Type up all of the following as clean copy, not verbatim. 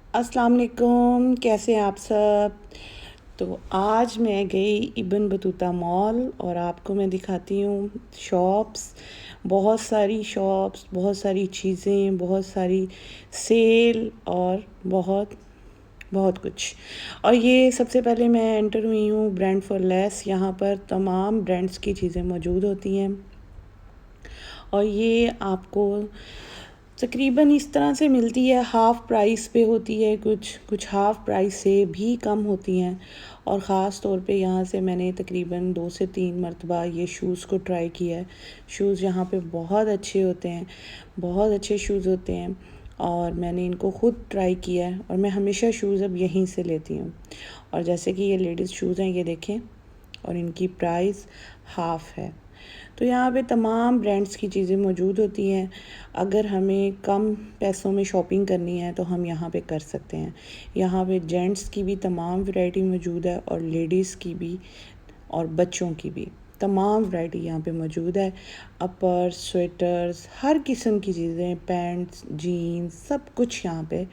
अस्सलाम वालेकुम, कैसे हैं आप सब। तो आज मैं गई इब्न बतूता मॉल और आपको मैं दिखाती हूँ शॉप्स। बहुत सारी शॉप्स, बहुत सारी चीज़ें, बहुत सारी सेल और बहुत बहुत कुछ। और ये सबसे पहले मैं एंटर हुई हूँ ब्रांड फॉर लेस। यहाँ पर तमाम ब्रांड्स की चीज़ें मौजूद होती हैं और ये आपको तकरीबन इस तरह से मिलती है, हाफ़ प्राइस पे होती है, कुछ कुछ हाफ़ प्राइस से भी कम होती हैं। और ख़ास तौर पे यहाँ से मैंने तकरीबन 2 से 3 मरतबा ये शूज़ को ट्राई किया है। शूज़ यहाँ पे बहुत अच्छे होते हैं, बहुत अच्छे शूज़ होते हैं और मैंने इनको ख़ुद ट्राई किया है और मैं हमेशा शूज़ अब यहीं से लेती हूँ। और जैसे कि ये लेडीज़ शूज़ हैं, ये देखें, और इनकी प्राइस हाफ़ है। तो यहाँ पे तमाम ब्रांड्स की चीज़ें मौजूद होती हैं। अगर हमें कम पैसों में शॉपिंग करनी है तो हम यहाँ पे कर सकते हैं। यहाँ पे जेंट्स की भी तमाम वैरायटी मौजूद है और लेडीज़ की भी और बच्चों की भी तमाम वैरायटी यहाँ पे मौजूद है। अपर, स्वेटर्स, हर किस्म की चीज़ें, पैंट्स, जीन्स, सब कुछ यहाँ पे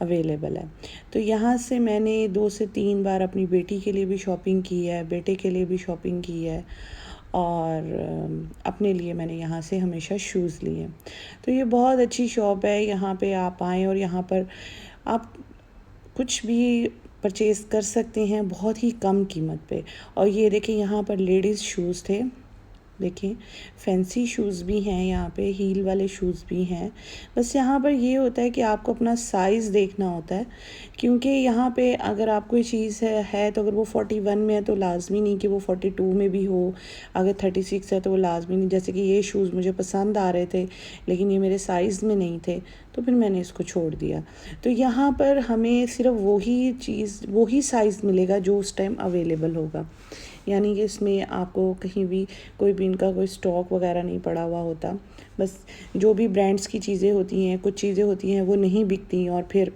अवेलेबल है। तो यहाँ से मैंने 2 से 3 बार अपनी बेटी के लिए भी शॉपिंग की है, बेटे के लिए भी शॉपिंग की है और अपने लिए मैंने यहाँ से हमेशा शूज़ लिए हैं। तो ये बहुत अच्छी शॉप है। यहाँ पे आप आएँ और यहाँ पर आप कुछ भी परचेज़ कर सकते हैं बहुत ही कम कीमत पे। और ये देखिए, यहाँ पर लेडीज़ शूज़ थे। देखिए, फैंसी शूज़ भी हैं यहाँ पे, हील वाले शूज़ भी हैं। बस यहाँ पर ये होता है कि आपको अपना साइज़ देखना होता है, क्योंकि यहाँ पे अगर आप कोई चीज़ है तो अगर वो 41 में है तो लाज़मी नहीं कि वो 42 में भी हो। अगर 36 है तो वो लाज़मी नहीं। जैसे कि ये शूज़ मुझे पसंद आ रहे थे लेकिन ये मेरे साइज़ में नहीं थे, तो फिर मैंने इसको छोड़ दिया। तो यहाँ पर हमें सिर्फ वही साइज़ मिलेगा जो उस टाइम अवेलेबल होगा। यानी कि इसमें आपको कहीं भी कोई भी इनका कोई स्टॉक वगैरह नहीं पड़ा हुआ होता। बस जो भी ब्रांड्स की चीज़ें होती हैं, कुछ चीज़ें होती हैं वो नहीं बिकती और फिर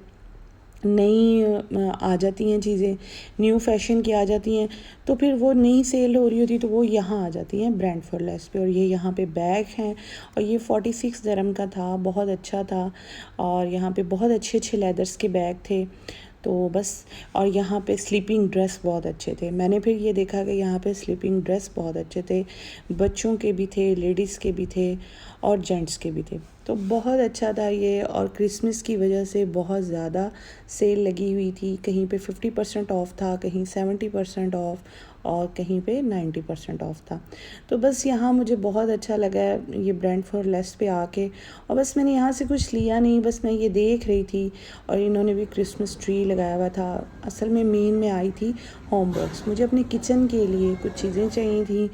नई आ जाती हैं चीज़ें, न्यू फैशन की आ जाती हैं, तो फिर वो नई सेल हो रही होती तो वो यहाँ आ जाती हैं ब्रांड फॉर लेस पे। और ये यहाँ पे बैग हैं और ये 46 dirham का था, बहुत अच्छा था। और यहाँ पे बहुत अच्छे अच्छे लेदर्स के बैग थे। तो बस, और यहाँ पे स्लीपिंग ड्रेस बहुत अच्छे थे। मैंने फिर ये देखा कि यहाँ पे स्लीपिंग ड्रेस बहुत अच्छे थे, बच्चों के भी थे, लेडीज़ के भी थे और जेंट्स के भी थे। तो बहुत अच्छा था ये। और क्रिसमस की वजह से बहुत ज़्यादा सेल लगी हुई थी। कहीं पे 50% ऑफ था, कहीं 70% ऑफ और कहीं पे 90% ऑफ था। तो बस यहाँ मुझे बहुत अच्छा लगा ये ब्रांड फॉर लेस पे आके। और बस मैंने यहाँ से कुछ लिया नहीं, बस मैं ये देख रही थी। और इन्होंने भी क्रिसमस ट्री लगाया हुआ था। असल में मेन में आई थी होम बॉक्स। मुझे अपने किचन के लिए कुछ चीज़ें चाहिए थी,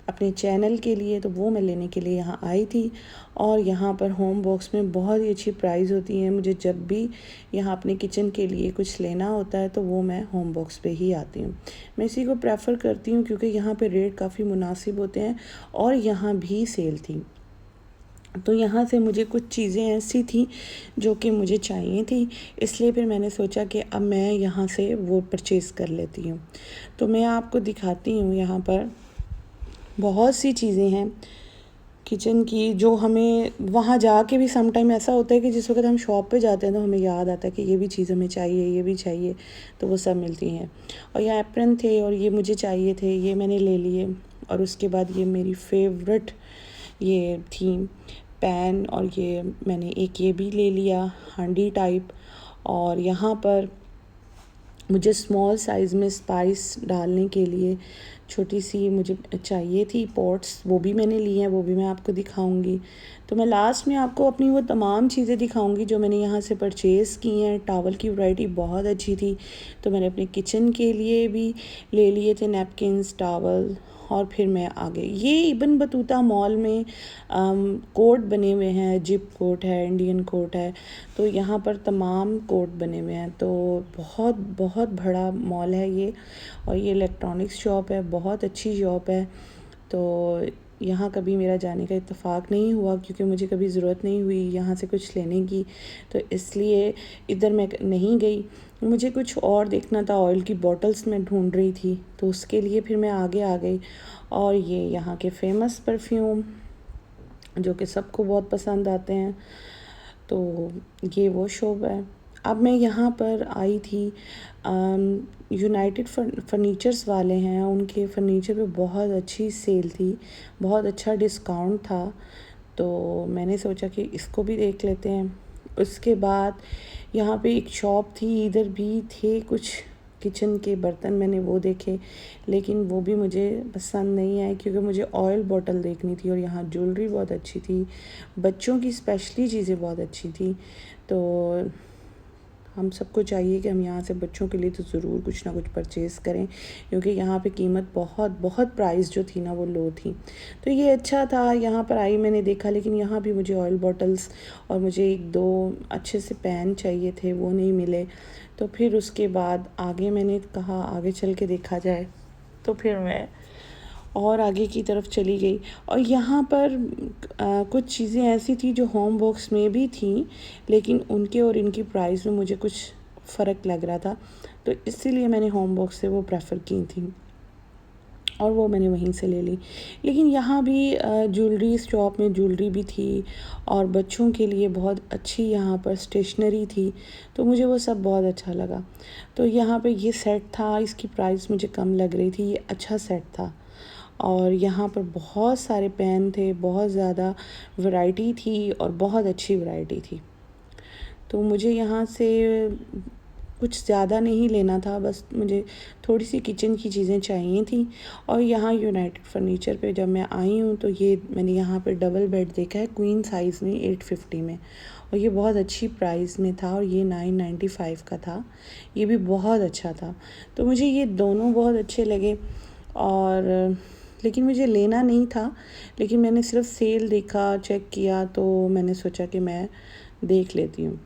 अपने चैनल के लिए, तो वो मैं लेने के लिए यहाँ आई थी। और यहाँ पर होम बॉक्स में बहुत ही अच्छी प्राइस होती हैं। मुझे जब भी यहाँ अपने किचन के लिए कुछ लेना होता है तो वो मैं होम बॉक्स पे ही आती हूँ। मैं इसी को प्रेफर करती हूँ क्योंकि यहाँ पे रेट काफ़ी मुनासिब होते हैं और यहाँ भी सेल थी। तो यहाँ से मुझे कुछ चीज़ें ऐसी थी जो कि मुझे चाहिए थी, इसलिए फिर मैंने सोचा कि अब मैं यहाँ से वो परचेज़ कर लेती हूँ। तो मैं आपको दिखाती हूँ, यहाँ पर बहुत सी चीज़ें हैं किचन की जो हमें वहाँ जाके भी सम टाइम ऐसा होता है कि जिस वक्त हम शॉप पे जाते हैं तो हमें याद आता है कि ये भी चीज़ हमें चाहिए, ये भी चाहिए, तो वो सब मिलती हैं। और ये एप्रन थे और ये मुझे चाहिए थे, ये मैंने ले लिए। और उसके बाद ये मेरी फेवरेट ये थी पैन, और ये मैंने एक ये भी ले लिया, हांडी टाइप। और यहाँ पर मुझे स्मॉल साइज़ में स्पाइस डालने के लिए छोटी सी मुझे चाहिए थी पॉट्स, वो भी मैंने ली हैं, वो भी मैं आपको दिखाऊंगी। तो मैं लास्ट में आपको अपनी वो तमाम चीज़ें दिखाऊंगी जो मैंने यहाँ से परचेज़ की हैं। टावल की वैरायटी बहुत अच्छी थी, तो मैंने अपने किचन के लिए भी ले लिए थे नैपकिन्स, टावल। और फिर मैं आ गई। ये इब्न बतूता मॉल में कोट बने हुए हैं, जिप कोट है, इंडियन कोट है, तो यहाँ पर तमाम कोट बने हुए हैं। तो बहुत बहुत बड़ा मॉल है ये। और ये इलेक्ट्रॉनिक्स शॉप है, बहुत अच्छी शॉप है। तो यहाँ कभी मेरा जाने का इत्तेफाक नहीं हुआ क्योंकि मुझे कभी ज़रूरत नहीं हुई यहाँ से कुछ लेने की, तो इसलिए इधर मैं नहीं गई। मुझे कुछ और देखना था, ऑयल की बॉटल्स मैं ढूंढ रही थी, तो उसके लिए फिर मैं आगे आ गई। और ये यहाँ के फेमस परफ्यूम जो कि सबको बहुत पसंद आते हैं, तो ये वो शॉप है। अब मैं यहाँ पर आई थी, यूनाइटेड फर्नीचर्स वाले हैं, उनके फर्नीचर पे बहुत अच्छी सेल थी, बहुत अच्छा डिस्काउंट था, तो मैंने सोचा कि इसको भी देख लेते हैं। उसके बाद यहाँ पे एक शॉप थी, इधर भी थे कुछ किचन के बर्तन, मैंने वो देखे, लेकिन वो भी मुझे पसंद नहीं आए क्योंकि मुझे ऑयल बॉटल देखनी थी। और यहाँ ज्वेलरी बहुत अच्छी थी, बच्चों की स्पेशली चीज़ें बहुत अच्छी थी। तो हम सबको चाहिए कि हम यहाँ से बच्चों के लिए तो ज़रूर कुछ ना कुछ परचेज़ करें, क्योंकि यहाँ पे कीमत बहुत प्राइस जो थी ना वो लो थी। तो ये अच्छा था, यहाँ पर आई मैंने देखा, लेकिन यहाँ भी मुझे ऑयल बॉटल्स और मुझे 1-2 अच्छे से पैन चाहिए थे, वो नहीं मिले। तो फिर उसके बाद आगे मैंने कहा आगे चल के देखा जाए, तो फिर मैं और आगे की तरफ चली गई। और यहाँ पर कुछ चीज़ें ऐसी थी जो होम बॉक्स में भी थी, लेकिन उनके और इनकी प्राइस में मुझे कुछ फ़र्क लग रहा था, तो इसीलिए मैंने होम बॉक्स से वो प्रेफर की थी और वो मैंने वहीं से ले ली। लेकिन यहाँ भी ज्वेलरी शॉप में ज्वेलरी भी थी और बच्चों के लिए बहुत अच्छी यहाँ पर स्टेशनरी थी, तो मुझे वो सब बहुत अच्छा लगा। तो यहाँ पे ये सेट था, इसकी प्राइस मुझे कम लग रही थी, ये अच्छा सेट था। और यहाँ पर बहुत सारे पेन थे, बहुत ज़्यादा वैरायटी थी और बहुत अच्छी वैरायटी थी। तो मुझे यहाँ से कुछ ज़्यादा नहीं लेना था, बस मुझे थोड़ी सी किचन की चीज़ें चाहिए थी। और यहाँ यूनाइटेड फर्नीचर पे जब मैं आई हूँ तो ये मैंने यहाँ पे डबल बेड देखा है क्वीन साइज़ में 850 में, और ये बहुत अच्छी प्राइस में था और ये 995 का था, ये भी बहुत अच्छा था। तो मुझे ये दोनों बहुत अच्छे लगे, और लेकिन मुझे लेना नहीं था, लेकिन मैंने सिर्फ सेल देखा, चेक किया, तो मैंने सोचा कि मैं देख लेती हूँ।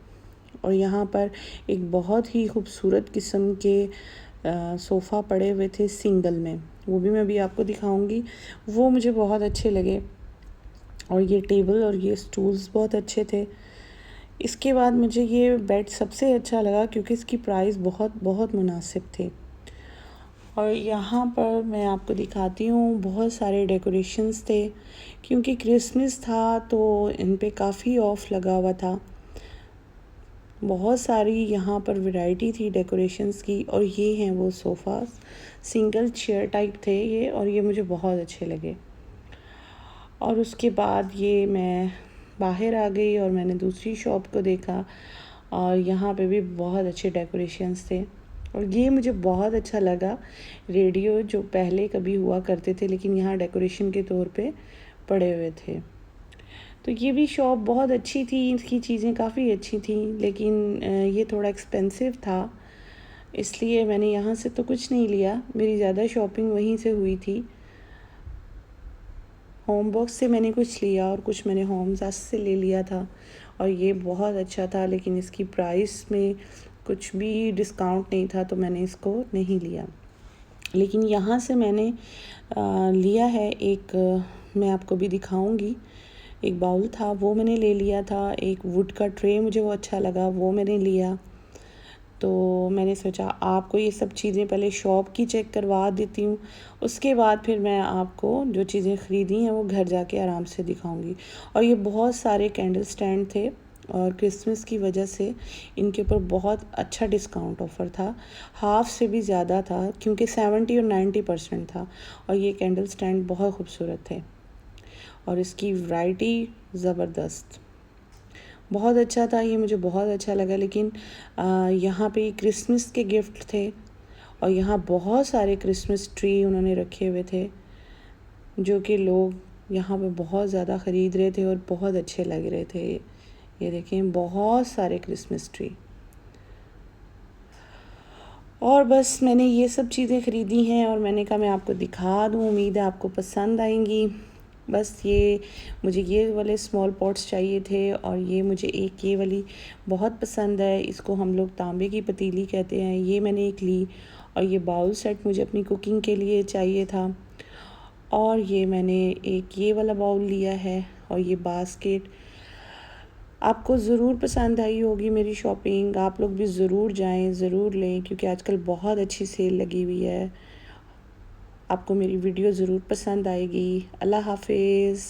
और यहाँ पर एक बहुत ही खूबसूरत किस्म के सोफ़ा पड़े हुए थे सिंगल में, वो भी मैं अभी आपको दिखाऊंगी, वो मुझे बहुत अच्छे लगे। और ये टेबल और ये स्टूल्स बहुत अच्छे थे। इसके बाद मुझे ये बेड सबसे अच्छा लगा क्योंकि इसकी प्राइस बहुत मुनासिब थी। और यहाँ पर मैं आपको दिखाती हूँ, बहुत सारे डेकोरेशंस थे क्योंकि क्रिसमस था, तो इन पे काफ़ी ऑफ लगा हुआ था। बहुत सारी यहाँ पर वैरायटी थी डेकोरेशंस की। और ये हैं वो सोफ़ास, सिंगल चेयर टाइप थे ये, और ये मुझे बहुत अच्छे लगे। और उसके बाद ये मैं बाहर आ गई और मैंने दूसरी शॉप को देखा, और यहाँ पे भी बहुत अच्छे डेकोरेशंस थे। और ये मुझे बहुत अच्छा लगा, रेडियो जो पहले कभी हुआ करते थे लेकिन यहाँ डेकोरेशन के तौर पे पड़े हुए थे। तो ये भी शॉप बहुत अच्छी थी, इसकी चीज़ें काफ़ी अच्छी थी, लेकिन ये थोड़ा एक्सपेंसिव था, इसलिए मैंने यहाँ से तो कुछ नहीं लिया, मेरी ज़्यादा शॉपिंग वहीं से हुई थी। होम बॉक्स से मैंने कुछ लिया और कुछ मैंने होम ज़ास से ले लिया था, और ये बहुत अच्छा था, लेकिन इसकी प्राइस में कुछ भी डिस्काउंट नहीं था, तो मैंने इसको नहीं लिया। लेकिन यहाँ से मैंने लिया है एक, मैं आपको भी दिखाऊंगी, एक बाउल था वो मैंने ले लिया था, एक वुड का ट्रे मुझे वो अच्छा लगा, वो मैंने लिया। तो मैंने सोचा आपको ये सब चीज़ें पहले शॉप की चेक करवा देती हूँ, उसके बाद फिर मैं आपको जो चीज़ें ख़रीदी हैं वो घर जाके आराम से दिखाऊंगी। और ये बहुत सारे कैंडल स्टैंड थे, और क्रिसमस की वजह से इनके ऊपर बहुत अच्छा डिस्काउंट ऑफ़र था, हाफ़ से भी ज़्यादा था, क्योंकि 70 और 90% था। और ये कैंडल स्टैंड बहुत खूबसूरत थे और इसकी वैरायटी ज़बरदस्त, बहुत अच्छा था, ये मुझे बहुत अच्छा लगा। लेकिन यहाँ पे क्रिसमस के गिफ्ट थे, और यहाँ बहुत सारे क्रिसमस ट्री उन्होंने रखे हुए थे, जो कि लोग यहाँ पे बहुत ज़्यादा ख़रीद रहे थे और बहुत अच्छे लग रहे थे। ये देखें, बहुत सारे क्रिसमस ट्री। और बस मैंने ये सब चीज़ें ख़रीदी हैं और मैंने कहा मैं आपको दिखा दूँ, उम्मीद है आपको पसंद आएंगी। बस ये मुझे ये वाले स्मॉल पॉट्स चाहिए थे, और ये मुझे एक ये वाली बहुत पसंद है, इसको हम लोग तांबे की पतीली कहते हैं, ये मैंने एक ली। और ये बाउल सेट मुझे अपनी कुकिंग के लिए चाहिए था, और ये मैंने एक ये वाला बाउल लिया है, और ये बास्केट। आपको ज़रूर पसंद आई होगी मेरी शॉपिंग, आप लोग भी ज़रूर जाएं, ज़रूर लें, क्योंकि आजकल बहुत अच्छी सेल लगी हुई है। आपको मेरी वीडियो ज़रूर पसंद आएगी। अल्लाह हाफिज़।